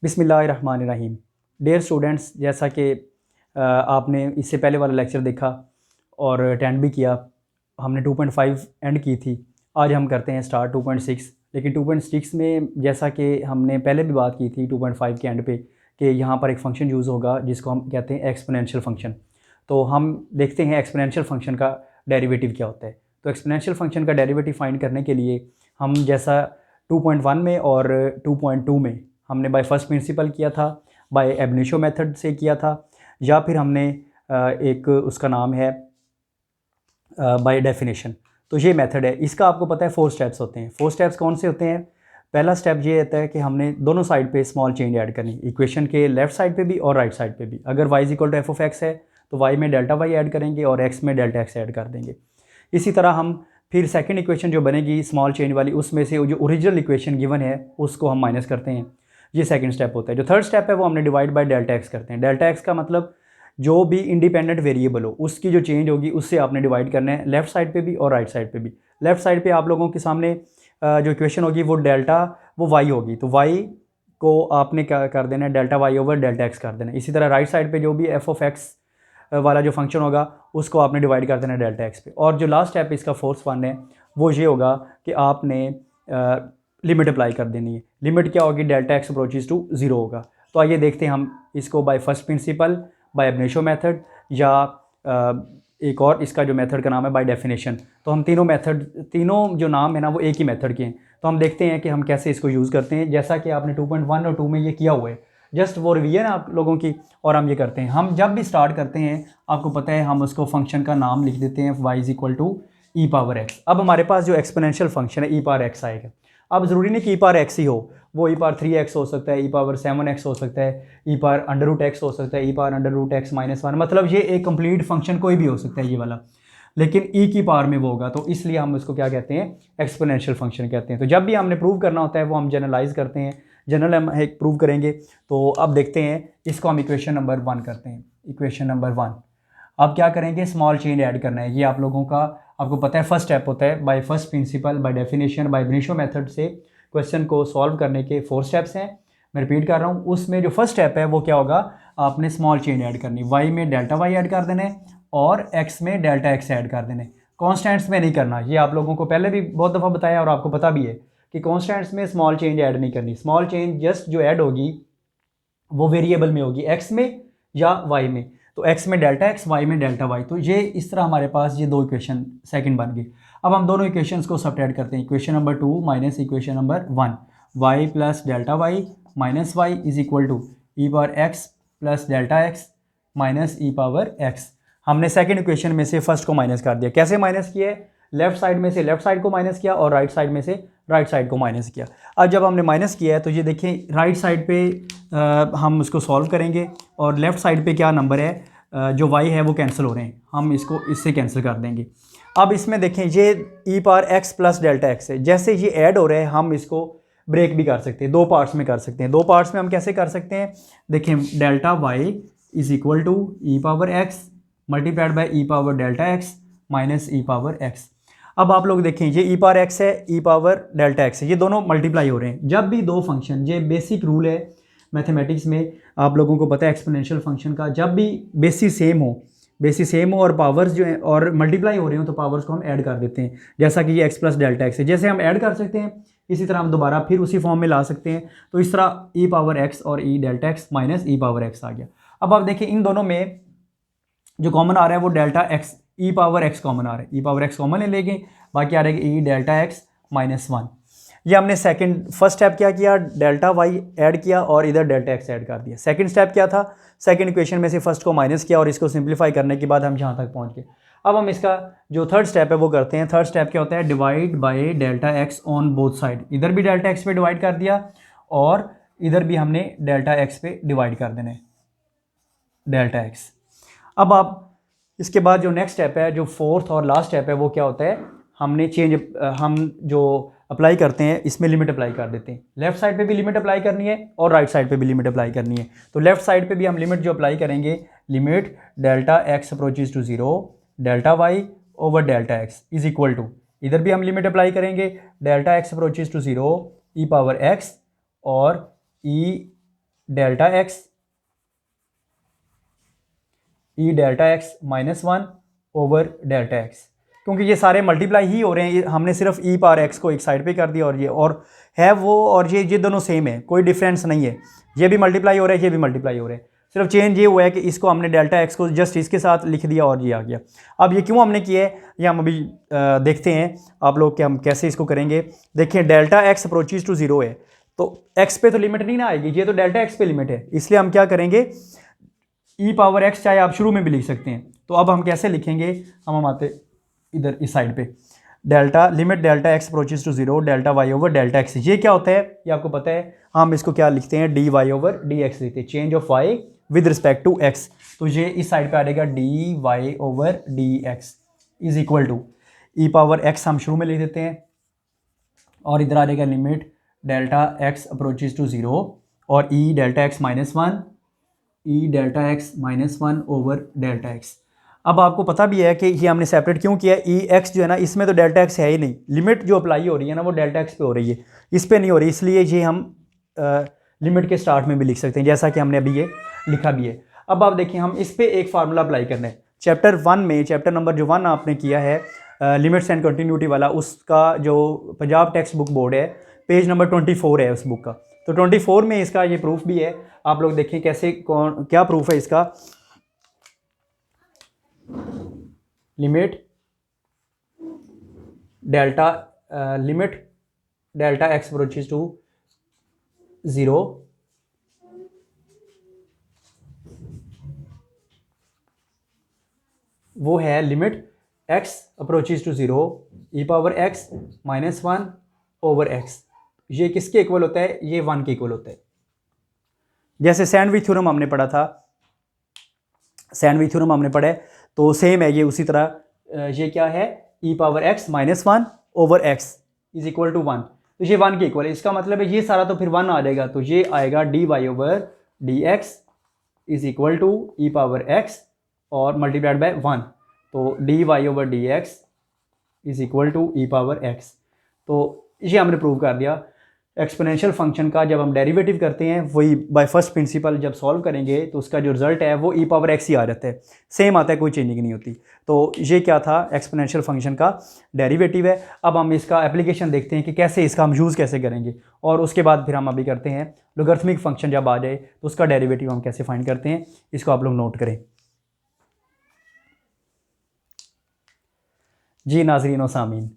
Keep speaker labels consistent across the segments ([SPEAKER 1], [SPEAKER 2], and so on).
[SPEAKER 1] बिस्मिल्लाहिर्रहमानिर्रहीम। Dear students, जैसा कि आपने इससे पहले वाला लेक्चर देखा और अटेंड भी किया, हमने 2.5 एंड की थी। आज हम करते हैं स्टार्ट 2.6। लेकिन 2.6 में जैसा कि हमने पहले भी बात की थी 2.5 के एंड पे कि यहाँ पर एक फ़ंक्शन यूज़ होगा जिसको हम कहते हैं एक्सपोनेंशियल फ़ंक्शन। तो हम देखते हैं एक्सपोनेंशियल फ़ंक्शन का डेरिवेटिव क्या होता है। तो एक्सपोनेंशियल फ़ंक्शन का डेरिवेटिव फाइंड करने के लिए हम जैसा 2.1 में और 2.2 में हमने बाय फर्स्ट प्रिंसिपल किया था, बाय एब इनिशियो मेथड से किया था, या फिर हमने एक उसका नाम है बाय डेफिनेशन। तो ये मेथड है। इसका आपको पता है 4 स्टेप्स होते हैं। 4 स्टेप्स कौन से होते हैं? पहला स्टेप ये होता है कि हमने दोनों साइड पे स्मॉल चेंज ऐड करनी, इक्वेशन के लेफ्ट साइड पे भी और राइट साइड पे भी। अगर y equal to f of x है तो y में डेल्टा y ऐड करेंगे और x में डेल्टा x ऐड कर देंगे। इसी तरह हम फिर सेकंड इक्वेशन जो बनेगी स्मॉल चेंज वाली, उसमें से जो ओरिजिनल इक्वेशन गिवन है उसको हम माइनस करते हैं। ये सेकंड स्टेप होता है। जो थर्ड स्टेप है वो हमने डिवाइड बाय डेल्टा एक्स करते हैं। डेल्टा एक्स का मतलब जो भी इंडिपेंडेंट वेरिएबल हो उसकी जो चेंज होगी उससे आपने डिवाइड करना है, लेफ्ट साइड पे भी और राइट साइड पे भी। लेफ्ट साइड पे आप लोगों के सामने जो इक्वेशन होगी वो डेल्टा वो वाई होगी, तो वाई को आपने क्या कर देना है, delta y over delta x कर देना है। इसी तरह राइट साइड पे जो भी एफ ऑफ एक्स वाला जो फंक्शन होगा उसको आपने डिवाइड कर देना है डेल्टा एक्स पे। और जो लास्ट स्टेप इसका फोर्थ वन है वो ये होगा कि आपने लिमिट अप्लाई कर देनी है। लिमिट क्या होगी? डेल्टा एक्स अप्रोचेज टू 0 होगा। तो आइए देखते हैं हम इसको by first principle, by ab initio method, या एक और इसका जो मेथड का नाम है बाय डेफिनेशन। तो हम तीनों जो नाम है ना वो एक ही मेथड के हैं। तो हम देखते हैं कि हम कैसे इसको यूज़ करते हैं। जैसा कि आपने 2.1 और 2 में ये किया हुआ है, जस्ट वो रिवीजन आप लोगों की। और हम ये करते हैं, हम जब भी स्टार्ट करते हैं आपको पता है हम उसको फंक्शन का नाम लिख देते हैं y equal to e power x. अब हमारे पास जो एक्सपोनेंशियल फंक्शन है ई पावर एक्स आएगा। अब ज़रूरी नहीं कि ई पावर एक्स ही हो, वो ई पावर 3x हो सकता है, ई पावर 7x हो सकता है, e power under root x हो सकता है, e power under root x minus 1, मतलब ये एक कंप्लीट फंक्शन कोई भी हो सकता है ये वाला, लेकिन ई की पावर में वो होगा। तो इसलिए हम इसको क्या कहते हैं? एक्सपोनेंशियल फंक्शन कहते हैं। तो जब भी हमने प्रूव करना होता है वो हम जनरलाइज करते हैं। जनरल हम एक प्रूव करेंगे। तो अब देखते हैं इसको हम इक्वेशन नंबर 1 करते हैं। इक्वेशन नंबर 1 अब क्या करेंगे? स्मॉल चेंज ऐड करना है। ये आप लोगों का आपको पता है फर्स्ट स्टेप होता है। By first principle, by definition, by initio method से क्वेश्चन को सॉल्व करने के 4 स्टेप्स हैं। मैं रिपीट कर रहा हूँ। उसमें जो फर्स्ट स्टेप है वो क्या होगा? आपने स्मॉल चेंज ऐड करनी, y में डेल्टा y ऐड कर देना है और x में डेल्टा x ऐड कर देना है। कॉन्स्टेंट्स में नहीं करना। ये आप लोगों को पहले भी बहुत दफ़ा बताया और आपको पता भी है कि कॉन्स्टेंट्स में स्मॉल चेंज ऐड नहीं करनी। स्मॉल चेंज जस्ट जो ऐड होगी वो वेरिएबल में होगी, x में या y में। तो x में डेल्टा x, y में डेल्टा y। तो ये इस तरह हमारे पास ये दो इक्वेशन सेकंड बन गई। अब हम दोनों इक्वेशंस को सब्ट्रैक्ट करते हैं। Equation number 2 minus equation number 1, y plus delta y minus y is equal to e power x plus delta x minus e power x. हमने सेकंड इक्वेशन में से फर्स्ट को माइनस कर दिया। कैसे माइनस किया है? लेफ्ट साइड में से लेफ्ट साइड को माइनस किया और राइट साइड में से राइट साइड को माइनस किया। अब जब हमने माइनस किया है तो ये देखें राइट साइड पे हम उसको सॉल्व करेंगे और लेफ्ट साइड पे क्या नंबर है, जो y है वो कैंसिल हो रहे हैं, हम इसको इससे कैंसिल कर देंगे। अब इसमें देखें ये e power x plus delta x है। जैसे ये ऐड हो रहे हैं हम इसको ब्रेक भी कर सकते हैं, दो पार्ट्स में कर सकते हैं। दो पार्ट्स में हम कैसे कर सकते हैं? देखें delta y is equal to e power x multiplied by e power delta x minus e power x. अब आप लोग देखें ये ई पावर एक्स है, ई पावर डेल्टा एक्स है, ये दोनों मल्टीप्लाई हो रहे हैं। जब भी दो फंक्शन, ये बेसिक रूल है मैथमेटिक्स में, आप लोगों को पता है एक्सपोनेंशियल फंक्शन का, जब भी बेसिस सेम हो और पावर्स जो है और मल्टीप्लाई हो रहे हो तो पावर्स को हम ऐड कर देते हैं। जैसा कि ये एक्स प्लस डेल्टा एक्स है, जैसे हम ऐड कर सकते हैं इसी तरह हम दोबारा फिर उसी फॉर्म में ला सकते हैं। तो इस तरह ई पावर एक्स और e delta x minus e power x आ गया। अब आप देखिए इन दोनों में जो कॉमन आ रहा है वो डेल्टा एक्स, ई पावर एक्स कॉमन आ रहा है। ई पावर एक्स कॉमन ले लेंगे, बाकी आ रहेगा ई डेल्टा एक्स माइनस 1। ये हमने फर्स्ट स्टेप क्या किया? डेल्टा वाई ऐड किया और इधर डेल्टा एक्स ऐड कर दिया। सेकंड स्टेप क्या था? सेकंड इक्वेशन में से फर्स्ट को माइनस किया और इसको सिंप्लीफाई करने के बाद हम यहाँ तक पहुँच गए। अब हम इसका जो थर्ड स्टेप है वो करते हैं। थर्ड स्टेप क्या होता है? Divide by delta x on both side. इधर भी डेल्टा एक्स पे डिवाइड कर दिया और इधर भी हमने डेल्टा एक्स पे डिवाइड कर देने डेल्टा एक्स। अब आप इसके बाद जो नेक्स्ट स्टेप है, जो फोर्थ और लास्ट स्टेप है, वो क्या होता है? हम जो अप्लाई करते हैं इसमें लिमिट अप्लाई कर देते हैं। लेफ्ट साइड पे भी लिमिट अप्लाई करनी है और राइट साइड पे भी लिमिट अप्लाई करनी है। तो लेफ्ट साइड पे भी हम लिमिट जो अप्लाई करेंगे, limit delta x approaches to 0 delta y over delta x is equal to, इधर भी हम लिमिट अप्लाई करेंगे delta x approaches to 0 e power x और e delta x e delta x minus one over delta x, क्योंकि ये सारे multiply ही हो रहे हैं, ये हमने सिर्फ ई पावर एक्स को एक साइड पे कर दिया और ये और है वो, और ये दोनों सेम है, कोई डिफरेंस नहीं है, ये भी मल्टीप्लाई हो रहा है, ये भी मल्टीप्लाई हो रहा है, सिर्फ चेंज ये हुआ है कि इसको हमने डेल्टा एक्स को जस्ट इसके साथ लिख दिया और ये आ गया। अब ये क्यों हमने किया है ये हम अभी देखते हैं आप लोग कि हम कैसे इसको करेंगे। देखिए delta x approaches to zero है, तो एक्स पे तो लिमिट नहीं ना आएगी, ये तो डेल्टा एक्स पे लिमिट है, इसलिए हम क्या करेंगे ई पावर एक्स, चाहे आप शुरू में भी लिख सकते हैं। तो अब हम कैसे लिखेंगे, हम आते इधर इस साइड पे, delta limit delta x approaches to zero delta y over delta x, ये क्या होता है ये आपको पता है, हम इसको क्या लिखते हैं d y over d x लिखते हैं, change of y with respect to x. तो ये इस साइड पे आ जाएगा d y over d x is equal to e power x हम शुरू में लिख देते हैं, और इधर आ जाएगा limit delta x approaches to zero और e delta x minus one, e delta x minus one over delta x. अब आपको पता भी है कि ये हमने सेपरेट क्यों किया, ई एक्स जो है ना इसमें तो डेल्टा एक्स है ही नहीं, लिमिट जो अप्लाई हो रही है ना वो डेल्टा एक्स पे हो रही है, इस पे नहीं हो रही, इसलिए ये हम लिमिट के स्टार्ट में भी लिख सकते हैं जैसा कि हमने अभी ये लिखा भी है। अब आप देखिए हम इस पे एक फार्मूला अप्लाई करना है, चैप्टर वन में, चैप्टर नंबर जो वन आपने किया है लिमिट्स एंड कंटिन्यूटी वाला, उसका जो पंजाब टेक्स्ट बुक बोर्ड है पेज नंबर 24 है उस बुक का, तो 24 में इसका ये प्रूफ भी है, आप लोग देखें कैसे क्या प्रूफ है इसका। Limit delta x approaches to zero वो है limit x approaches to zero e power x minus one over x, ये किसके इक्वल होता है, ये वन के इक्वल होता है। जैसे सैंडविच थ्योरम हमने पढ़ा था, सैंडविच थ्योरम हमने पढ़ा है, तो सेम है ये उसी तरह, ये क्या है e power x minus one over x is equal to one, तो ये वन के इक्वल है, इसका मतलब है ये सारा तो फिर वन आ जाएगा, तो ये आएगा d y over d x is equal to e power x और मल्टीप्लाइड बाय वन, तो d y over d x is equal to e power x. तो ये हमने प्रूव कर दिया। एक्सपोनेंशियल फंक्शन का जब हम डेरिवेटिव करते हैं वही बाय फर्स्ट प्रिंसिपल जब सॉल्व करेंगे तो उसका जो रिजल्ट है वो ई पावर एक्स ही आ जाता है, सेम आता है, कोई चेंजिंग नहीं होती। तो ये क्या था, एक्सपोनेंशियल फंक्शन का डेरिवेटिव है। अब हम इसका एप्लीकेशन देखते हैं कि कैसे इसका हम यूज़ कैसे करेंगे, और उसके बाद फिर हम अभी करते हैं लोगरिथमिक फंक्शन जब आ जाए तो उसका डेरिवेटिव हम कैसे फाइंड करते हैं, इसको आप लोग नोट करें। जी नाज़रीन व सामीन,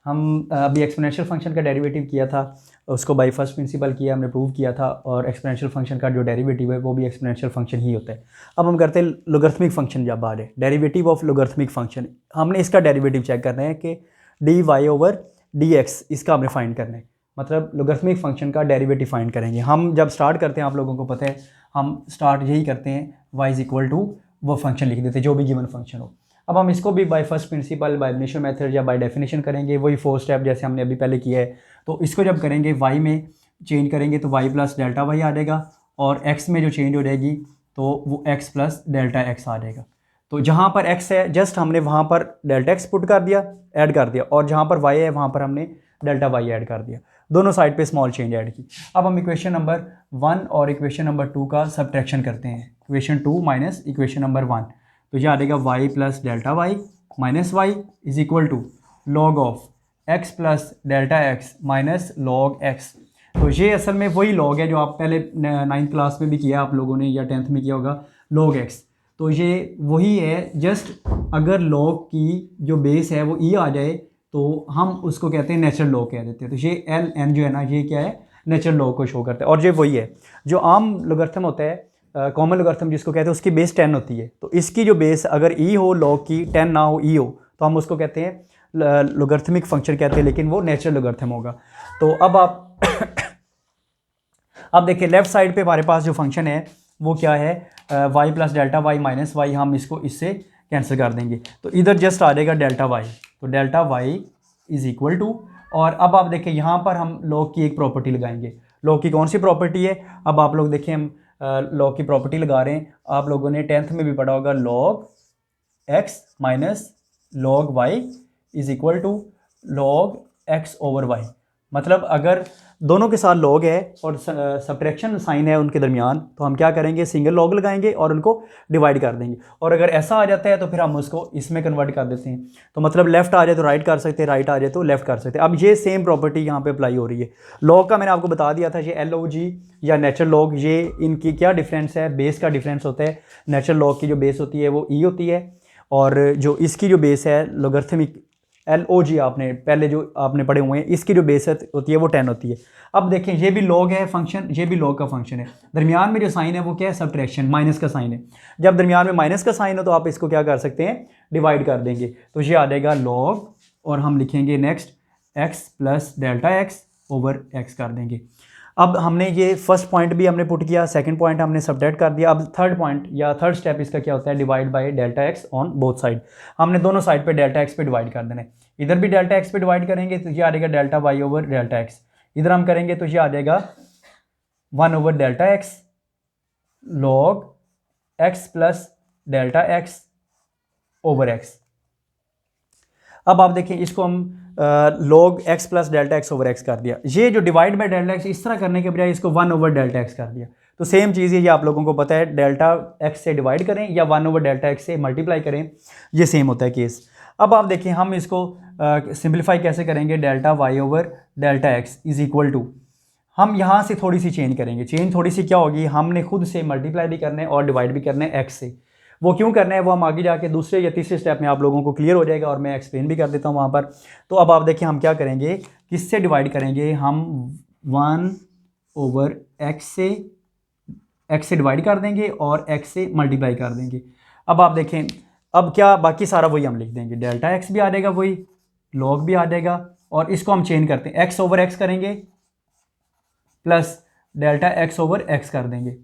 [SPEAKER 1] हम अभी एक्सपोनेंशियल फंक्शन का डेरिवेटिव किया था, उसको बाय फर्स्ट प्रिंसिपल किया, हमने प्रूव किया था, और एक्सपोनेंशियल फंक्शन का जो डेरिवेटिव है वो भी एक्सपोनेंशियल फंक्शन ही होता है। अब हम करते हैं लोगरिथमिक फंक्शन जब आ जाए, डेरिवेटिव ऑफ लोगरिथमिक फंक्शन, हमने इसका डेरिवेटिव चेक करना है कि d y over d x, इसका हमने फाइंड करना है, मतलब लोगरिथमिक फंक्शन का डेरिवेटिव फाइंड करेंगे। हम जब स्टार्ट करते हैं, आप लोगों को पता है हम स्टार्ट यही करते हैं, वाई इज इक्वल टू वो फंक्शन लिख देते हैं जो भी गिवन फंक्शन हो। अब हम इसको भी bye first principle, by initial method या बाय डेफिनेशन करेंगे, वही 4 स्टेप जैसे हमने अभी पहले किया है। तो इसको जब करेंगे y में चेंज करेंगे तो y प्लस डेल्टा वाई आ जाएगा, और x में जो चेंज हो जाएगी तो वो x प्लस डेल्टा x आ जाएगा। तो जहाँ पर x है जस्ट हमने वहाँ पर डेल्टा x पुट कर दिया, ऐड कर दिया, और जहाँ पर y है वहाँ पर हमने डेल्टा y ऐड कर दिया, दोनों साइड पे स्मॉल चेंज ऐड की। अब हम इक्वेशन नंबर 1 और इक्वेशन नंबर 2 का सब्ट्रैक्शन करते हैं, इक्वेशन 2 माइनस इक्वेशन नंबर 1, तो यह आ जाएगा y plus delta y minus y is equal to log of x plus delta x minus log x। तो ये असल में वही लॉग है जो आप पहले 9th क्लास में भी किया आप लोगों ने, या 10th में किया होगा, लॉग x। तो ये वही है, जस्ट अगर लॉग की जो बेस है वो e आ जाए तो हम उसको कहते हैं नेचुरल लॉग कह देते हैं। तो ये ln जो है ना, ये क्या है, नेचुरल लॉग को शो करता है। और ये वही है जो आम लोगरिथम होता है, कॉमन लोगरिथम जिसको कहते हैं, उसकी बेस 10 होती है। तो इसकी जो बेस अगर ई हो लॉग की, 10 ना हो, ई हो, तो हम उसको कहते हैं लोगरिथमिक फंक्शन कहते हैं, लेकिन वो नेचुरल लोगरिथम होगा। तो अब आप अब देखिए लेफ्ट साइड पे हमारे पास जो फंक्शन है वो क्या है, y plus delta y minus y, हम इसको इससे कैंसिल कर देंगे, तो इधर जस्ट आ जाएगा डेल्टा वाई, तो delta y is equal to, और अब आप देखिए यहाँ पर हम लॉग की एक प्रॉपर्टी लगाएंगे। लॉग की कौन सी प्रॉपर्टी है, अब आप लोग देखें हम लॉग की प्रॉपर्टी लगा रहे हैं, आप लोगों ने 10th में भी पढ़ा होगा, log x minus log y is equal to log x over y। मतलब अगर दोनों के साथ लॉग है और सब्ट्रैक्शन साइन है उनके दरमियान, तो हम क्या करेंगे, सिंगल लॉग लगाएंगे और उनको डिवाइड कर देंगे। और अगर ऐसा आ जाता है तो फिर हम उसको इसमें कन्वर्ट कर देते हैं। तो मतलब लेफ्ट आ जाए तो राइट कर सकते हैं, राइट आ जाए तो लेफ्ट कर सकते हैं। अब ये सेम प्रॉपर्टी यहाँ पे अप्लाई हो रही है। लॉग का मैंने आपको बता दिया था, ये LOG या नेचुरल लॉग, ये इनकी क्या डिफरेंस है, बेस का डिफरेंस होता है। नेचुरल लॉग की जो बेस होती है वो E होती है, और जो इसकी जो बेस है लोगरिथमिक LOG आपने पहले जो आपने पढ़े हुए हैं, इसकी जो बेस होती है वो 10 होती है। अब देखें, ये भी लॉग है फंक्शन, ये भी लॉग का फंक्शन है। दरमियान में जो साइन है वो क्या है, सब्ट्रैक्शन, माइनस का साइन है। जब दरमियान में माइनस का साइन हो तो आप इसको क्या कर सकते हैं, डिवाइड कर देंगे। तो ये आ जाएगा लॉग, और हम लिखेंगे next x plus delta x over x कर देंगे। अब हमने ये फर्स्ट पॉइंट भी हमने पुट किया, सेकंड पॉइंट हमने सब्ट्रैक्ट कर दिया। अब थर्ड पॉइंट या थर्ड स्टेप इसका क्या होता है, divide by delta x on both side. हमने दोनों साइड पे डेल्टा एक्स पे डिवाइड कर देना है। इधर भी डेल्टा एक्स पे डिवाइड करेंगे तो ये आ जाएगा delta y over delta x. इधर हम करेंगे तो ये आ जाएगा 1 over delta x log x plus delta x over x. अब आप देखें, इसको हम log x plus delta x over x कर दिया। ये जो डिवाइड बाय डेल्टा एक्स इस तरह करने के बजाय इसको 1 ओवर डेल्टा एक्स कर दिया। तो सेम चीज़ है, ये आप लोगों को पता है, डेल्टा एक्स से डिवाइड करें या 1 ओवर डेल्टा एक्स से मल्टीप्लाई करें, ये सेम होता है केस। अब आप देखें, हम इसको सिंप्लीफाई कैसे करेंगे, delta y over delta x is equal to, हम यहाँ से थोड़ी सी चेंज करेंगे। चेंज थोड़ी सी क्या होगी, हमने खुद से मल्टीप्लाई भी करना है और डिवाइड भी करना है एक्स से। वो क्यों करना है वो हम आगे जाके दूसरे या तीसरे स्टेप में आप लोगों को क्लियर हो जाएगा, और मैं एक्सप्लेन भी कर देता हूँ वहाँ पर। तो अब आप देखिए हम क्या करेंगे, किससे डिवाइड करेंगे, हम 1 ओवर एक्स से डिवाइड कर देंगे और एक्स से मल्टीप्लाई कर देंगे। अब आप देखें, अब क्या बाकी सारा वही हम लिख देंगे, डेल्टा एक्स भी आ जाएगा वही, लॉग भी आ जाएगा, और इसको हम चेंज करते हैं, एक्स ओवर एक्स करेंगे plus delta x over x कर देंगे।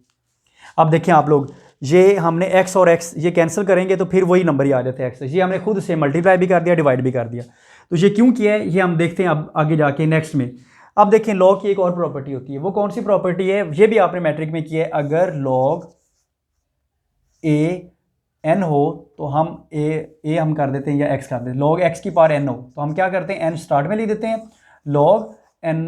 [SPEAKER 1] अब देखिए आप लोग, ये हमने x और x ये कैंसिल करेंगे तो फिर वही नंबर ही आ जाते हैं x। ये हमने खुद से मल्टीप्लाई भी कर दिया, डिवाइड भी कर दिया। तो ये क्यों किया है ये हम देखते हैं अब आगे जाके नेक्स्ट में। अब देखें, लॉग की एक और प्रॉपर्टी होती है, वो कौन सी प्रॉपर्टी है, ये भी आपने मैट्रिक में किया है। अगर लॉग a n हो तो हम a हम कर देते हैं या x कर देते हैं। लॉग x की पावर n हो तो हम क्या करते हैं, n स्टार्ट में लिख देते हैं, लॉग n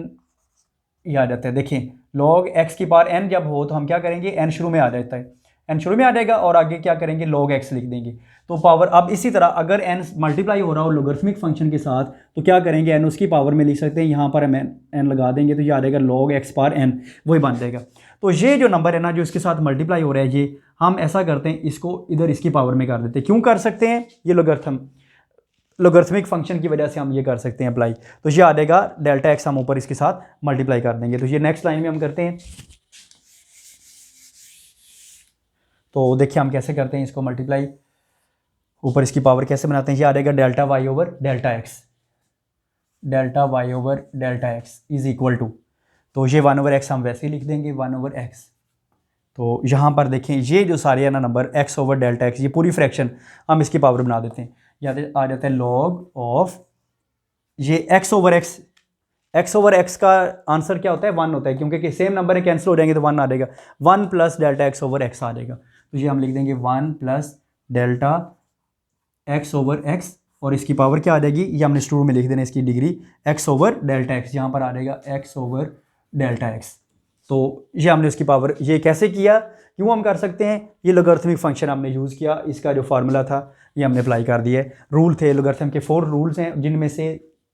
[SPEAKER 1] ये आ जाता है। देखिए, लॉग x की पावर n जब हो तो हम क्या करेंगे, n शुरू में आ जाता है, n शुरू में आ जाएगा, और आगे क्या करेंगे, log x लिख देंगे। तो पावर, अब इसी तरह अगर n मल्टीप्लाई हो रहा हो लोगरिथमिक फंक्शन के साथ तो क्या करेंगे, n उसकी पावर में लिख सकते हैं, यहाँ पर हम n लगा देंगे तो ये आ जाएगा log x पावर n, वही बन जाएगा। तो ये जो नंबर है ना जो इसके साथ मल्टीप्लाई हो रहा है, ये हम ऐसा करते हैं, इसको इधर इसकी पावर में कर देते हैं। क्यों कर सकते हैं, ये लोगरिथमिक फंक्शन की वजह से हम ये कर सकते हैं अप्लाई। तो ये आ जाएगा डेल्टा एक्स, हम ऊपर इसके साथ मल्टीप्लाई कर देंगे। तो ये नेक्स्ट लाइन में हम करते हैं। तो देखिए हम कैसे करते हैं इसको मल्टीप्लाई, ऊपर इसकी पावर कैसे बनाते हैं। ये आ जाएगा delta y over delta x, delta y over delta x is equal to, तो ये 1 ओवर एक्स हम वैसे ही लिख देंगे, 1 ओवर एक्स। तो यहाँ पर देखें, ये जो सारे है ना number x over delta x, ये पूरी फ्रैक्शन हम इसकी पावर बना देते हैं। या आ जाता है लॉग ऑफ ये एक्स ओवर एक्स का आंसर क्या होता है, 1 होता है, क्योंकि सेम नंबर है, कैंसिल हो जाएंगे तो 1 आ जाएगा, 1 plus delta x over x आ जाएगा। तो ये हम लिख देंगे 1 plus delta x over x, और इसकी पावर क्या आ जाएगी, ये हमने शुरू में लिख देना इसकी degree, x over delta x, यहाँ पर आ जाएगा एक्स ओवर डेल्टा एक्स। तो ये हमने उसकी पावर, ये कैसे किया, क्यों हम कर सकते हैं, ये लोगरिथमिक फंक्शन हमने यूज़ किया, इसका जो फार्मूला था ये हमने अप्लाई कर दिया है। रूल थे लोगरिथम के 4 रूल्स हैं, जिनमें से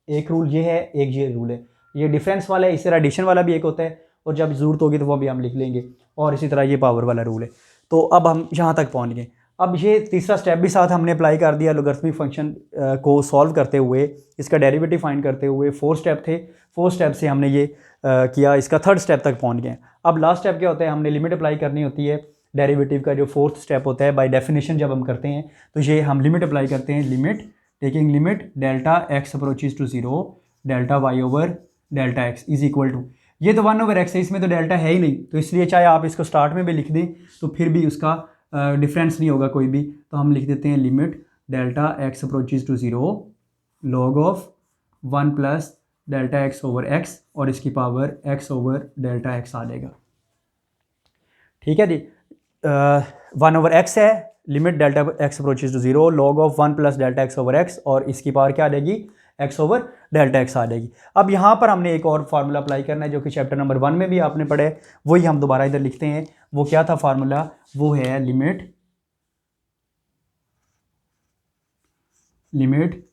[SPEAKER 1] एक रूल ये है, एक ये रूल है, ये डिफरेंस वाला है, इस तरह एडिशन वाला भी एक होता है, और जब ज़रूरत होगी तो वो भी हम लिख लेंगे, और इसी तरह ये पावर वाला रूल है। तो अब हम यहाँ तक पहुँच गए। अब ये तीसरा स्टेप भी साथ हमने अप्लाई कर दिया लोगरिथमिक फंक्शन को सॉल्व करते हुए, इसका डेरिवेटिव फाइंड करते हुए। 4 स्टेप थे, 4 स्टेप से हमने ये किया, इसका थर्ड स्टेप तक पहुंच गए। अब लास्ट स्टेप क्या होता है, हमने लिमिट अप्लाई करनी होती है। डेरिवेटिव का जो 4th स्टेप होता है, बाय डेफिनेशन जब हम करते हैं तो ये हम लिमिट अप्लाई करते हैं, limit taking limit delta x approaches to 0 delta y over delta x is equal to, ये तो 1 ओवर एक्स है, इसमें तो डेल्टा है ही नहीं, तो इसलिए चाहे आप इसको स्टार्ट में भी लिख दें तो फिर भी उसका डिफरेंस नहीं होगा कोई भी। तो हम लिख देते हैं limit delta x approaches to 0 log of 1 plus delta x over x, और इसकी power x over delta x आ जाएगा। ठीक है जी, 1 ओवर एक्स है, limit delta x approaches to 0 log of 1 plus delta x over x, और इसकी पावर क्या आ जाएगी, एक्स ओवर डेल्टा एक्स आ जाएगी। अब यहाँ पर हमने एक और फार्मूला अप्लाई करना है जो कि चैप्टर नंबर 1 में भी आपने पढ़ा है, वही हम दोबारा इधर लिखते हैं। वो क्या था फार्मूला, वो है limit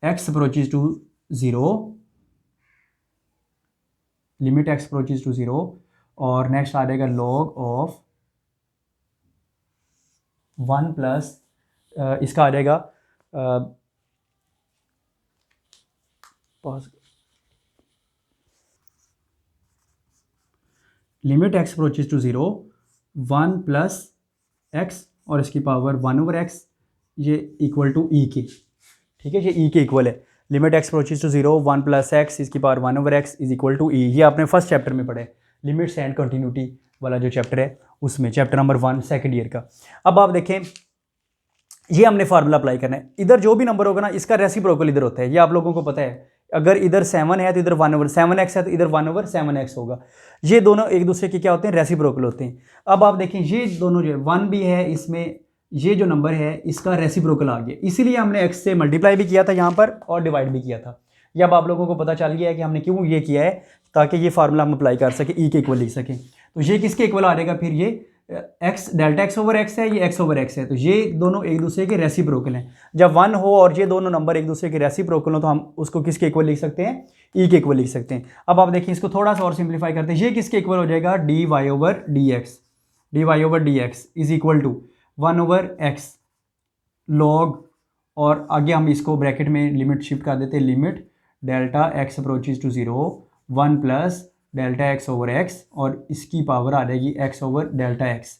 [SPEAKER 1] x approaches to zero, limit x approaches to zero, और नेक्स्ट आ जाएगा लॉग ऑफ 1 प्लस इसका आ जाएगा limit x approaches to zero 1 plus x और इसकी पावर 1 ओवर एक्स, ये इक्वल टू ई के, ठीक है, ये ई के इक्वल है। Limit x approaches to zero 1 plus x इसकी power 1 over x is equal to e, ये आपने फर्स्ट चैप्टर में पढ़ा है, लिमिट्स एंड कंटिन्यूटी वाला जो चैप्टर है उसमें, चैप्टर नंबर 1 सेकंड ईयर का। अब आप देखें, ये हमने फार्मूला अप्लाई करना है। इधर जो भी नंबर होगा ना, इसका रेसिप्रोकल इधर होता है, ये आप लोगों को पता है। अगर इधर 7 है तो इधर 1 ओवर 7x है तो इधर 1 ओवर 7x होगा। ये दोनों एक दूसरे के क्या होते हैं, रेसिप्रोकल होते हैं। अब आप देखें ये दोनों जो 1 भी है इसमें, ये जो नंबर है इसका रेसिप्रोकल आ गया, इसीलिए हमने x से मल्टीप्लाई भी किया था यहाँ पर और डिवाइड भी किया था। ये अब आप लोगों को पता चल गया है कि हमने क्यों ये किया है, ताकि ये फार्मूला हम अप्लाई कर सकें, ई के इक्वल लिख सकें। तो ये किसके इक्वल आ जाएगा फिर, ये x delta x over x है, ये एक्स ओवर एक्स है, तो ये दोनों एक दूसरे के रेसिप्रोकल हैं। जब 1 हो और ये दोनों नंबर एक दूसरे के रेसिप्रोकल हो तो हम उसको किसके इक्वल लिख सकते हैं, ई के इक्वल लिख सकते हैं। अब आप देखिए इसको थोड़ा सा और सिंप्लीफाई करते हैं, ये किसके इक्वल हो जाएगा, d y over d x is equal to 1 over x log, और आगे हम इसको ब्रैकेट में लिमिट शिफ्ट कर देते हैं, limit delta x approaches to zero 1 plus delta x over x, और इसकी पावर आ जाएगी एक्स ओवर डेल्टा एक्स।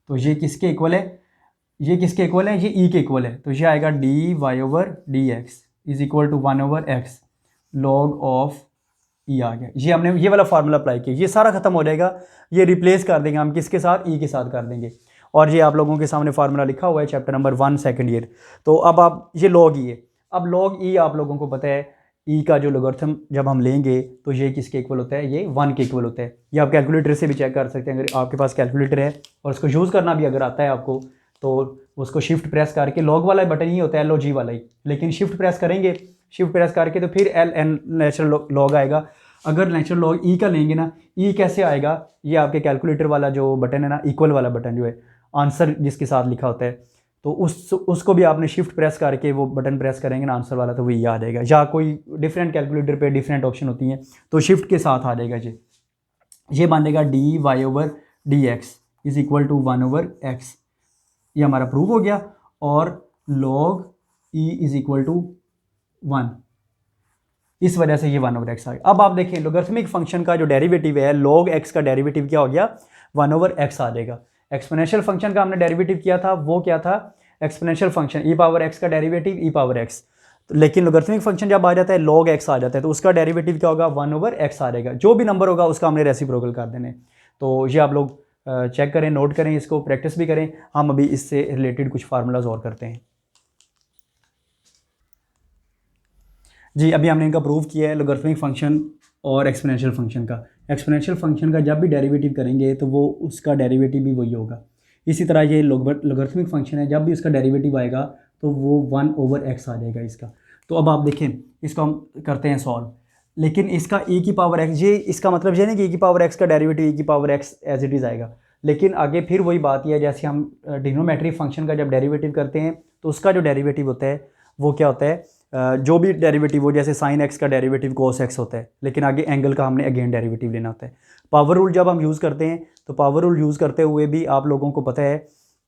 [SPEAKER 1] तो ये किसके इक्वल है, ये किसके इक्वल है, ये ई के इक्वल है। तो ये आएगा d y over d x is equal to 1 over x log of e आ गया। ये हमने ये वाला फार्मूला अप्लाई किया, ये सारा खत्म हो जाएगा, ये रिप्लेस कर देंगे हम किसके साथ, ई के साथ कर देंगे। और ये आप लोगों के सामने फार्मूला लिखा हुआ है चैप्टर नंबर 1 सेकंड ईयर। तो अब आप ये लॉग ई है, अब लॉग ई आप लोगों को पता है ई का जो लोगरिथम जब हम लेंगे तो ये किसके इक्वल होता है, ये 1 के इक्वल होता है। ये आप कैलकुलेटर से भी चेक कर सकते हैं, अगर आपके पास कैलकुलेटर है और उसको यूज़ करना भी अगर आता है आपको, तो उसको शिफ्ट प्रेस करके, लॉग वाला बटन ही होता है एल ओ जी वाला ही, लेकिन शिफ्ट प्रेस करेंगे, शिफ्ट प्रेस करके तो फिर एल एन नेचुरल लॉग आएगा। अगर नेचुरल लॉग ई का लेंगे ना, ई कैसे आएगा, ये आपके कैलकुलेटर वाला जो बटन है ना, इक्वल वाला बटन जो है, आंसर जिसके साथ लिखा होता है, तो उसको भी आपने शिफ्ट प्रेस करके वो बटन प्रेस करेंगे ना आंसर वाला, तो वही आ जाएगा। या कोई डिफरेंट कैलकुलेटर पे डिफरेंट ऑप्शन होती हैं, तो शिफ्ट के साथ आ जाएगा। ये बन जाएगा d y over d x is equal to 1 over x, ये हमारा प्रूव हो गया। और log e is equal to 1, इस वजह से ये 1 ओवर एक्स आ गया। अब आप देखें लोगरिथमिक फंक्शन का जो डेरिवेटिव है, लॉग एक्स का डेरिवेटिव क्या हो गया, 1 ओवर एक्स आ जाएगा। एक्सपोनेंशियल फंक्शन का हमने डेरिवेटिव किया था, वो क्या था, एक्सपोनेंशियल फंक्शन ई पावर एक्स का डेरिवेटिव ई पावर एक्स। लेकिन लोगरिथमिक फंक्शन जब आ जाता है लॉग एक्स आ जाता है, तो उसका डेरिवेटिव क्या होगा, 1 ओवर एक्स आ जाएगा। जो भी नंबर होगा उसका हमने रेसिप्रोकल कर देने। तो ये आप लोग चेक करें, नोट करें, इसको प्रैक्टिस भी करें। हम अभी इससे रिलेटेड कुछ फार्मूलाज और करते हैं। जी अभी हमने इनका प्रूव किया है, लोगरिथमिक फंक्शन और एक्सपोनेंशियल फंक्शन का। एक्सपोनेंशियल फंक्शन का जब भी डेरिवेटिव करेंगे तो वो उसका डेरिवेटिव भी वही होगा। इसी तरह ये लोगरिथमिक फंक्शन है, जब भी उसका डेरिवेटिव आएगा तो वो 1 ओवर एक्स आ जाएगा इसका। तो अब आप देखें, इसको हम करते हैं सॉल्व, लेकिन इसका ई की पावर एक्स, ये इसका मतलब ये नहीं कि ई की पावर एक्स का डेरिवेटिव ई की power x as it is आएगा, लेकिन आगे फिर वही बात ही है, जैसे हम ट्रिग्नोमेट्रिक फंक्शन का जब डेरिवेटिव करते हैं तो उसका जो डेरिवेटिव होता है वो क्या होता है, जो भी डेरिवेटिव हो, जैसे साइन एक्स का डेरिवेटिव कोस एक्स होता है, लेकिन आगे एंगल का हमने अगेन डेरिवेटिव लेना होता है। पावर रूल जब हम यूज़ करते हैं तो पावर रूल यूज़ करते हुए भी आप लोगों को पता है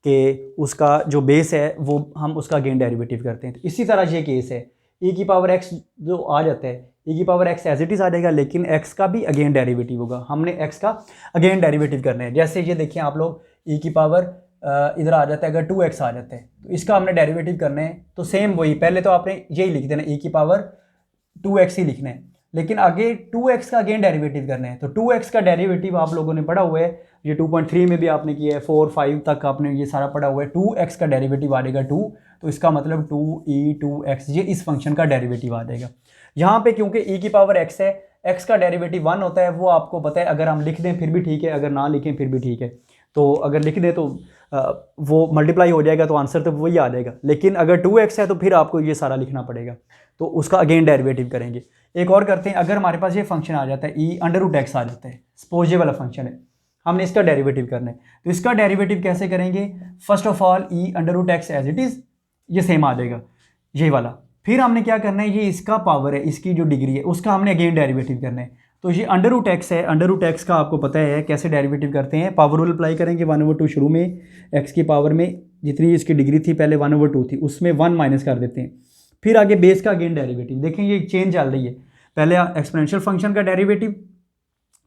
[SPEAKER 1] कि उसका जो बेस है वो हम उसका अगेन डेरिवेटिव करते हैं। तो इसी तरह ये केस है, ई की पावर एक्स जो आ जाता है, ई की power x as it is आ जाएगा, लेकिन एक्स का भी अगेन डेरिवेटिव होगा, हमने एक्स का अगेन डेरिवेटिव करना है। जैसे ये देखिए आप लोग, ई की पावर इधर आ जाता है, अगर 2x आ जाता है तो इसका हमने डेरिवेटिव करना है, तो सेम वही, पहले तो आपने यही लिख देना ई की पावर 2x ही लिखना है, लेकिन आगे 2x का अगेन डेरिवेटिव करना है। तो 2x का डेरिवेटिव आप लोगों ने पढ़ा हुआ है, ये 2.3 में भी आपने किया है, 4, 5 तक आपने ये सारा पढ़ा हुआ है। 2x का डेरिवेटिव आ जाएगा 2, तो इसका मतलब 2e2x, ये इस फंक्शन का डेरिवेटिव आ जाएगा। यहाँ पे क्योंकि e की पावर x है, x का डेरिवेटिव 1 होता है, वो आपको पता है, अगर हम लिख दें फिर भी ठीक है, अगर ना लिखें फिर भी ठीक है। तो अगर लिख दें तो वो मल्टीप्लाई हो जाएगा तो आंसर तो वही आ जाएगा। लेकिन अगर 2x है तो फिर आपको ये सारा लिखना पड़ेगा, तो उसका अगेन डेरिवेटिव करेंगे। एक और करते हैं, अगर हमारे पास ये फंक्शन आ जाता है e √x आ जाता है, सपोज ये वाला फंक्शन है, हमने इसका डेरिवेटिव करना है, तो इसका डेरिवेटिव कैसे करेंगे? First of all e √x as it is, ये सेम आ जाएगा ये वाला। फिर हमने क्या करना है, ये इसका पावर है, इसकी जो डिग्री है उसका हमने अगेन डेरिवेटिव करना है। तो ये √x है, √x का आपको पता है कैसे डेरिवेटिव करते हैं, पावर रूल अप्लाई करेंगे 1/2 शुरू में, x की पावर में जितनी इसकी डिग्री थी पहले 1/2 थी, उसमें 1 माइनस कर देते हैं, फिर आगे बेस का अगेन डेरिवेटिव। देखें ये चेंज चल रही है, पहले एक्सपोनेंशियल फंक्शन का डेरिवेटिव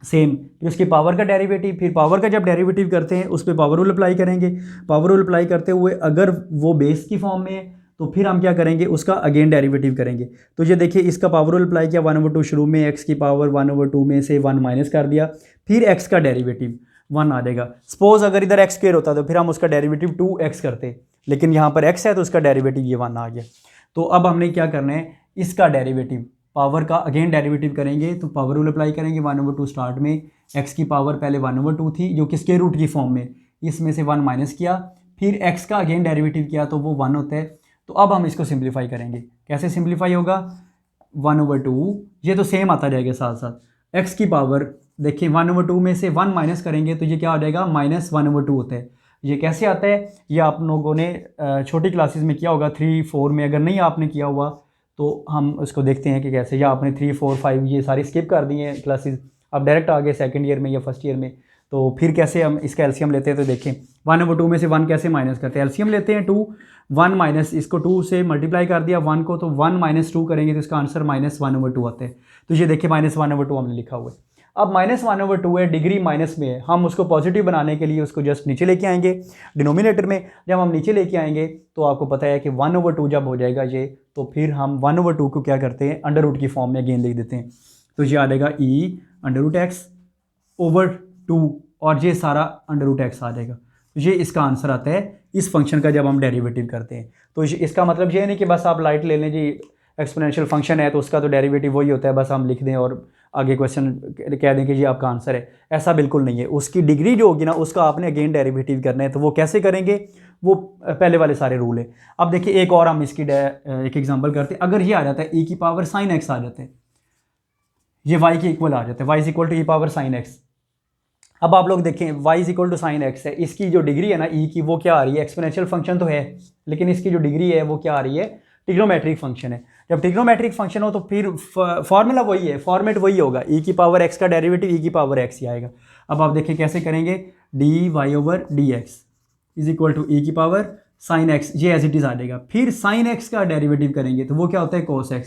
[SPEAKER 1] सेम, फिर उसकी पावर का डेरिवेटिव, फिर पावर का जब डेरिवेटिव करते हैं उस पर पावर रूल अप्लाई करेंगे। पावर रूल अप्लाई करते हुए अगर वो बेस की फॉर्म में है तो फिर हम क्या करेंगे, उसका अगेन डेरिवेटिव करेंगे। तो ये देखिए इसका पावर रूल अप्लाई किया 1/2 शुरू में, x की पावर 1/2 में से 1 माइनस कर दिया, फिर x का डेरिवेटिव 1 आ जाएगा। सपोज अगर इधर x स्क्वायर होता तो फिर हम उसका डेरिवेटिव 2x करते, लेकिन यहाँ पर x है तो उसका डेरिवेटिव ये 1 आ गया। तो अब हमने क्या करना है, इसका डेरिवेटिव पावर का अगेन डेरिवेटिव करेंगे, तो पावर रूल अप्लाई करेंगे 1/2 स्टार्ट में, x की पावर पहले 1/2 थी जो कि स्क्वायर रूट की फॉर्म में, इसमें से 1 माइनस किया, फिर x का अगेन डेरिवेटिव किया तो वो 1 होता है। तो अब हम इसको सिंप्लीफाई करेंगे, कैसे सिंप्लीफाई होगा, 1/2, ये तो सेम आता जाएगा साथ साथ, x की पावर देखिए 1/2 में से 1 माइनस करेंगे तो ये क्या हो जाएगा, -1/2 होता है। ये कैसे आता है, ये आप लोगों ने छोटी क्लासेस में किया होगा 3, 4 में, अगर नहीं आपने किया हुआ तो हम उसको देखते हैं कि कैसे, या आपने 3, 4, 5 ये सारी स्किप कर दी हैं क्लासेस, अब डायरेक्ट आ गए सेकंड ईयर में या फर्स्ट ईयर में। तो फिर कैसे हम इसका एलसीएम लेते हैं, तो देखें 1/2 में से 1 कैसे माइनस करते हैं, एलसीएम लेते हैं 2, 1 माइनस इसको 2 से मल्टीप्लाई कर दिया 1 को, तो 1 - 2 करेंगे तो इसका आंसर -1/2 आता है। तो ये देखिए -1/2 हमने लिखा हुआ है। अब -1/2 है, डिग्री माइनस में है, हम उसको पॉजिटिव बनाने के लिए उसको जस्ट नीचे लेके आएंगे डिनोमिनेटर में। जब हम नीचे लेके आएंगे तो आपको पता है कि 1/2 जब हो जाएगा ये, तो फिर हम 1/2 को क्या करते हैं, अंडर रूट की फॉर्म में अगेन लिख देते हैं। तो ये आ जाएगा e√x/2 और ये सारा √x आ जाएगा। तो ये इसका आंसर आता है इस फंक्शन का जब हम डेरिवेटिव करते हैं। तो इसका मतलब ये नहीं कि बस आप लाइट ले लें जी, एक्सपोनेंशियल फंक्शन है तो उसका तो डेरिवेटिव वही होता है, बस हम लिख दें और आगे क्वेश्चन कह दें कि ये आपका आंसर है, ऐसा बिल्कुल नहीं है। उसकी डिग्री जो होगी ना उसका आपने अगेन डेरिवेटिव करना है। तो वो कैसे करेंगे, वो पहले वाले सारे रूल है। अब देखिए एक और हम इसकी एक एग्जांपल करते हैं। अगर ये आ जाता है e की पावर sin x आ जाता है, ये y के इक्वल आ जाता है, y = e sin x। अब आप लोग देखें y = sin x है, इसकी जो डिग्री है ना e की, वो क्या आ रही है, एक्सपोनेंशियल फंक्शन तो है लेकिन इसकी जो डिग्री है वो क्या आ रही है, ट्रिग्नोमेट्रिक फंक्शन है। जब ट्रिग्नोमेट्रिक फंक्शन हो तो फिर फॉर्मूला वही है, फॉर्मेट वही होगा, e की पावर x का डेरिवेटिव e की पावर x ही आएगा। अब आप देखें कैसे करेंगे, dy/dx = e की पावर sin x, ये एज इट इज़ आ जाएगा। फिर sin x का डेरिवेटिव करेंगे तो वो क्या होता है, cos x,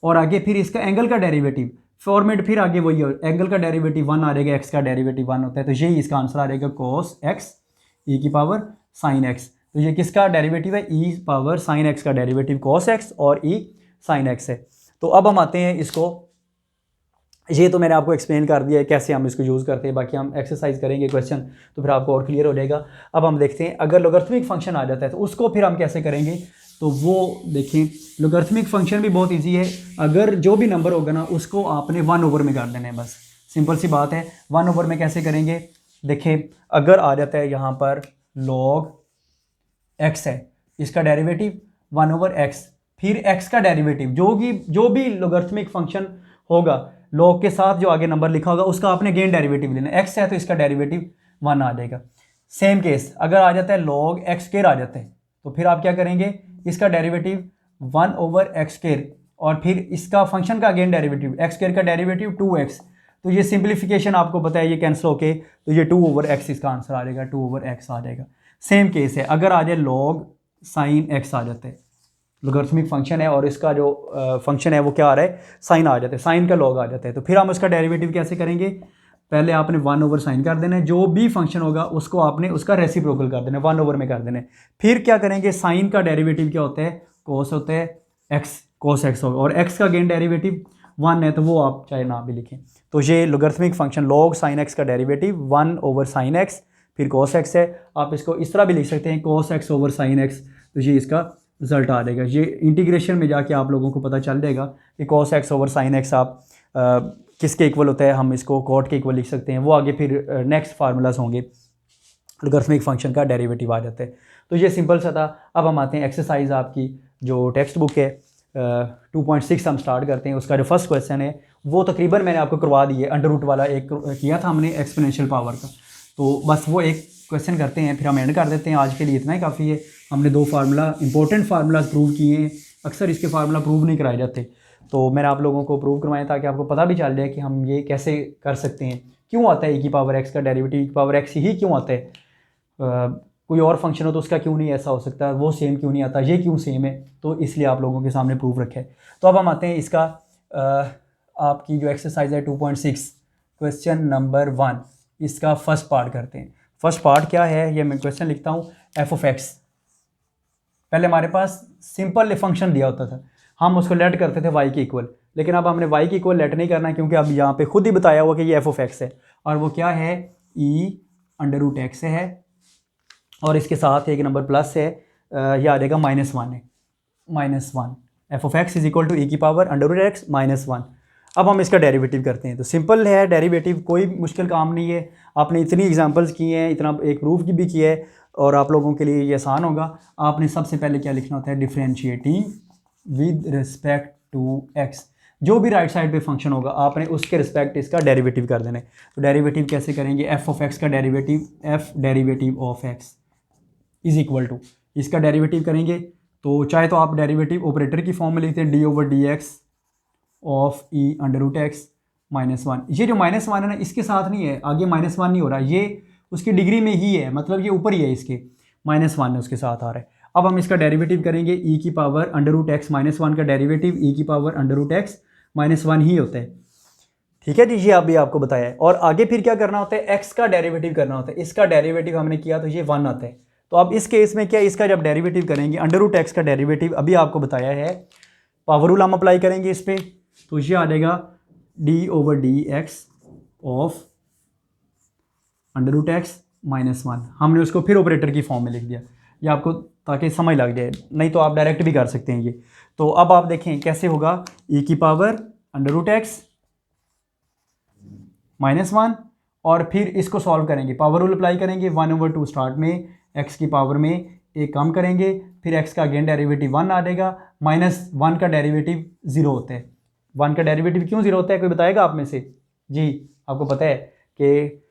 [SPEAKER 1] और आगे फिर इसका एंगल का डेरिवेटिव, फॉर्मेट फिर आगे वही हो, एंगल का डेरिवेटिव 1 आ जाएगा, x का डेरिवेटिव 1 होता है, तो यही इसका आंसर आ जाएगा cos x e की पावर sin x। तो ये किसका डेरिवेटिव है, e sin x का डेरिवेटिव cos x और e sin x है। तो अब हम आते हैं इसको, ये तो मैंने आपको एक्सप्लेन कर दिया है कैसे हम इसको यूज़ करते हैं, बाकी हम एक्सरसाइज करेंगे क्वेश्चन तो फिर आपको और क्लियर हो जाएगा। अब हम देखते हैं अगर लोगरिथमिक फंक्शन आ जाता है तो उसको फिर हम कैसे करेंगे। तो वो देखें, लोगरिथमिक फंक्शन भी बहुत ईजी है, अगर जो भी नंबर होगा ना उसको आपने 1/, में कर देना है, बस सिंपल सी बात है। 1/, में कैसे करेंगे, देखें अगर आ जाता है यहाँ पर log x है, इसका डेरिवेटिव 1/x, फिर x का डेरिवेटिव, जो भी लोगरिथमिक फंक्शन होगा log के साथ जो आगे नंबर लिखा होगा उसका आपने अगेन डेरिवेटिव लेना, x है तो इसका डेरिवेटिव 1 आ जाएगा। सेम केस अगर आ जाता है log x² आ जाता है तो फिर आप क्या करेंगे, इसका डेरिवेटिव 1/x², और फिर इसका फंक्शन का अगेन डेरिवेटिव x² का डेरिवेटिव 2x। तो ये सिंप्लीफिकेशन आपको पता है, ये कैंसिल होके तो ये 2/x इसका आंसर आ जाएगा, 2/x आ जाएगा। सेम केस है अगर आ जाए log sin x आ जाता है, लोगरिथमिक फंक्शन है और इसका जो फंक्शन है वो क्या आ रहा है, साइन आ जाता है, साइन का लॉग आ जाता है। तो फिर हम उसका डेरिवेटिव कैसे करेंगे, पहले आपने 1/sin कर देना है, जो भी फंक्शन होगा उसको आपने उसका रेसिप्रोकल कर देना है, 1/, में कर देना है। फिर क्या करेंगे, साइन का डेरिवेटिव क्या होता है, कोस होता है x, cos x होगा, और x का अगेन डेरिवेटिव 1 है तो वो आप चाहे ना भी लिखें। तो ये logarithmic function log sin x का डेरिवेटिव 1/sin x फिर cos x है। आप इसको इस तरह भी लिख सकते हैं cos x/sin x, तो ये इसका रिजल्ट आ जाएगा। ये इंटीग्रेशन में जाके आप लोगों को पता चल जाएगा कि cos x/sin x आप किसके इक्वल होता है, हम इसको cot के इक्वल लिख सकते हैं, वो आगे फिर नेक्स्ट फार्मूलाज होंगे। लॉगरिथमिक फंक्शन का डेरिवेटिव आ जाता है। तो ये सिंपल सा था। अब हम आते हैं एक्सरसाइज आपकी जो टेक्स्ट बुक है 2.6 हम स्टार्ट करते हैं। उसका जो फर्स्ट क्वेश्चन है वो तकरीबन मैंने आपको करवा दी है, अंडर रूट वाला एक किया था हमने एक्सपोनेंशियल पावर का। तो बस वो एक क्वेश्चन करते हैं फिर हम एंड कर देते हैं। आज के लिए इतना ही काफ़ी है। हमने 2 फार्मूला इंपॉर्टेंट फार्मूलाज प्रूव किए हैं। अक्सर इसके फार्मूला प्रूव नहीं कराए जाते, तो मैंने आप लोगों को प्रूव करवाएं ताकि आपको पता भी चल जाए कि हम ये कैसे कर सकते हैं। क्यों आता है e की पावर x का डेरिवेटिव e की पावर x ही क्यों आता है, कोई और फंक्शन हो तो उसका क्यों नहीं ऐसा हो सकता, वो सेम क्यों नहीं आता, ये क्यों सेम है। तो इसलिए आप लोगों के सामने प्रूफ रखा है। तो अब हम आते हैं इसका आपकी जो एक्सरसाइज है 2.6 क्वेश्चन नंबर 1, इसका फर्स्ट पार्ट करते हैं। फर्स्ट पार्ट क्या है, ये मैं क्वेश्चन लिखता हूँ। एफ ऑफ एक्स, पहले हमारे पास सिंपल फंक्शन दिया होता था, हम उसको लेट करते थे y के इक्वल, लेकिन अब हमने y के इक्वल लेट नहीं करना क्योंकि अब यहाँ पे खुद ही बताया हुआ कि ये एफ ऑफ एक्स है और वो क्या है e अंडर रूट एक्स है और इसके साथ एक नंबर प्लस है, ये आ जाएगा -1 है, -1 f of x is equal to e की पावर अंडर रूट एक्स -1। अब हम इसका डेरिवेटिव करते हैं। तो सिंपल है डेरिवेटिव, कोई मुश्किल काम नहीं है। आपने इतनी एग्जांपल्स किए हैं, इतना एक प्रूफ की भी किया है और आप लोगों के लिए ये आसान होगा। आपने सबसे पहले क्या लिखना होता है, differentiating with respect to x. जो भी राइट साइड पे फंक्शन होगा आपने उसके रिस्पेक्ट इसका डेरिवेटिव कर देना है। तो डेरिवेटिव कैसे करेंगे, एफ ऑफ एक्स का derivative, f derivative of x is equal to, इसका डेरिवेटिव करेंगे तो चाहे तो आप डेरिवेटिव ऑपरेटर की फॉर्म में लिखते हैं d/dx of e under root x -1। ये जो -1 है ना, इसके साथ नहीं है, आगे -1 नहीं हो रहा, ये उसकी डिग्री में ही है, मतलब ये ऊपर ही है, इसके -1 है उसके साथ आ रहा है। अब हम इसका डेरिवेटिव करेंगे, e की पावर अंडर रूट एक्स -1 का डेरिवेटिव e की पावर अंडर रूट एक्स -1 ही होता है। ठीक है जी, ये अभी आपको बताया है। और आगे फिर क्या करना होता है, x का डेरिवेटिव करना होता है। इसका डेरिवेटिव हमने किया तो ये 1 आता है। तो अब इस केस में क्या, इसका जब डेरिवेटिव करेंगे अंडर रूट एक्स का डेरिवेटिव अभी आपको बताया है, पावर रूल हम अप्लाई करेंगे इस पर, तो ये आ जाएगा d/dx of under root x -1। हमने उसको फिर ऑपरेटर की फॉर्म में लिख दिया, ये आपको ताकि समझ लग जाए, नहीं तो आप डायरेक्ट भी कर सकते हैं ये। तो अब आप देखें कैसे होगा, e की पावर अंडर रूट एक्स -1 और फिर इसको सॉल्व करेंगे, पावर रूल अप्लाई करेंगे, 1/2 स्टार्ट में, x की पावर में एक कम करेंगे, फिर x का अगेन डेरिवेटिव 1 आ जाएगा, -1 का डेरिवेटिव 0 होता है। 1 का डेरिवेटिव क्यों 0 होता है, कोई बताएगा आप में से? जी, आपको पता है कि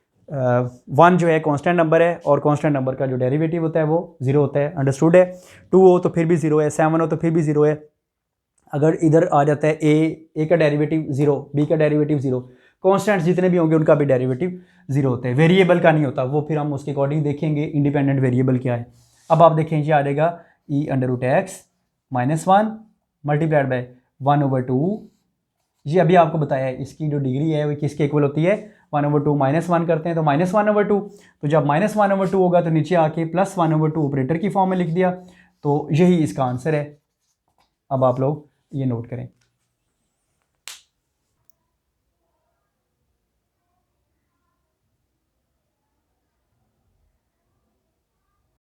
[SPEAKER 1] 1 जो है कांस्टेंट नंबर है और कांस्टेंट नंबर का जो डेरिवेटिव होता है वो 0 होता है, अंडरस्टूड है। 2 हो तो फिर भी 0 है, 7 हो तो फिर भी 0 है। अगर इधर आ जाता है a का डेरिवेटिव 0, b का डेरिवेटिव 0, कॉन्स्टेंट्स जितने भी होंगे उनका भी डेरिवेटिव 0 होता है। वेरिएबल का नहीं होता, वो फिर हम उसके अकॉर्डिंग देखेंगे इंडिपेंडेंट वेरिएबल क्या है। अब आप देखें ये आ जाएगा e under root x -1 multiplied by 1/2। ये अभी आपको बताया है, इसकी जो डिग्री है वो किसके इक्वल होती है, 1/2 -1 करते हैं तो -1/2। तो जब -1/2 होगा तो नीचे आके +1/2 ऑपरेटर की फॉर्म में लिख दिया। तो यही इसका आंसर है। अब आप लोग ये नोट करें।